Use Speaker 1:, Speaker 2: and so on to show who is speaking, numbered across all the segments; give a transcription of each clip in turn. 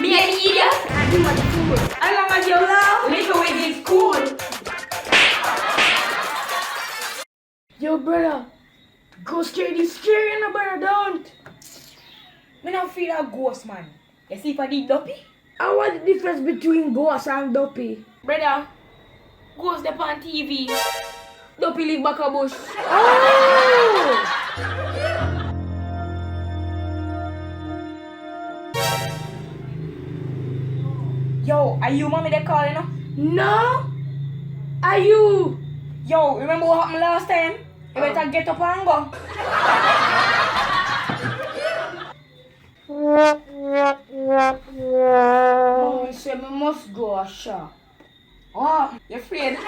Speaker 1: Me an idiot? And you are cool. As long as you love, Likkle cool.
Speaker 2: Yo, brother. Go scary, no, brother, don't.
Speaker 1: Me not feel a ghost, man. You see if I did Duppy?
Speaker 2: And what's the difference between ghost and Duppy?
Speaker 1: Brother, ghost up on TV.
Speaker 2: Duppy live back a bush.
Speaker 1: Oh! Yo, are you mommy that calling no?
Speaker 2: No? Are you?
Speaker 1: Yo, remember what happened last time? You better get up and go.
Speaker 2: Oh, say me must go a shop.
Speaker 1: Oh, you afraid?
Speaker 2: No.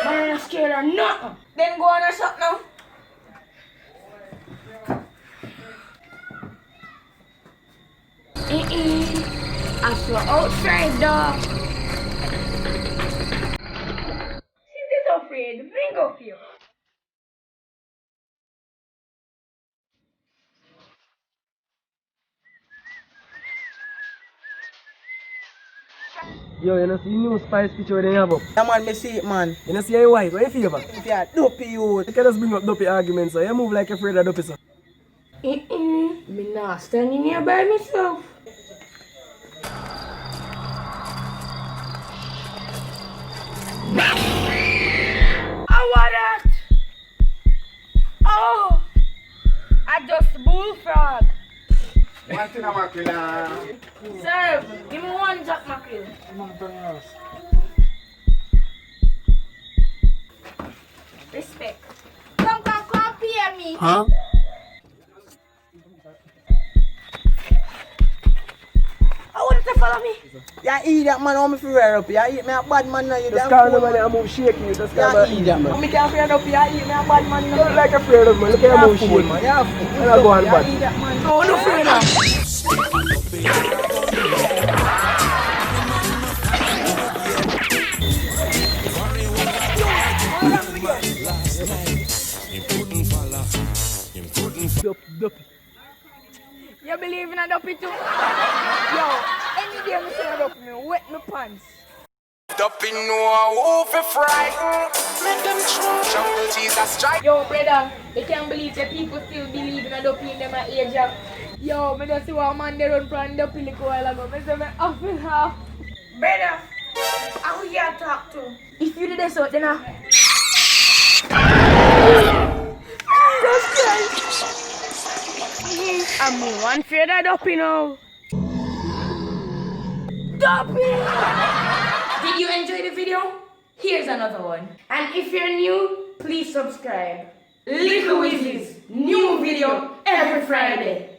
Speaker 2: Man, I'm scared of nothing.
Speaker 1: Then go on a shop now.
Speaker 2: I saw outside dog.
Speaker 1: She's this afraid. Bring up you.
Speaker 3: Yo, you know see new spice picture they have up?
Speaker 4: Yeah man, me see it man.
Speaker 3: You know see your wife, what you feel about?
Speaker 4: Yeah, Duppy youth.
Speaker 3: You can just bring up Duppy arguments, so you move like you're afraid of Duppy, so.
Speaker 2: Me not standing here by myself.
Speaker 1: How was that? Oh! I just bullfrog.
Speaker 4: One thing I'm mackerel.
Speaker 1: Serve. Give me one jack mackerel. Respect. Come pay me.
Speaker 4: Huh?
Speaker 1: I want you to follow me.
Speaker 4: Yeah, idiot man, how me feel wear up? Yeah, eat me a bad man now. You
Speaker 3: Just call the man and move shaking you, just call
Speaker 4: yeah,
Speaker 3: the
Speaker 4: idiot man.
Speaker 1: Me can't fear up. Yeah, eat me a bad man.
Speaker 3: You look like you're afraid of man, look at your move shaking.
Speaker 4: man. Yeah, fool.
Speaker 3: And I go on bad.
Speaker 4: Yeah, idiot man.
Speaker 1: No, no fear now.
Speaker 3: Duppy.
Speaker 1: You believe in a Duppy too? Yo, any day me see a Duppy, me wet my pants.
Speaker 5: Duppy know who fi frighten. Make them true. Jungle Jesus strike.
Speaker 1: Yo, brother, they can't believe that people still believe in a Duppy in them age. Yo, me just see one man they run from Duppy like a while ago. Me say me off in half. Brother, how you talk to? If you did this out, then
Speaker 2: I'm one fear of Duppy now.
Speaker 1: Duppy! Did you enjoy the video? Here's another one.
Speaker 2: And if you're new, please subscribe.
Speaker 1: Likklewizzies, new video every Friday.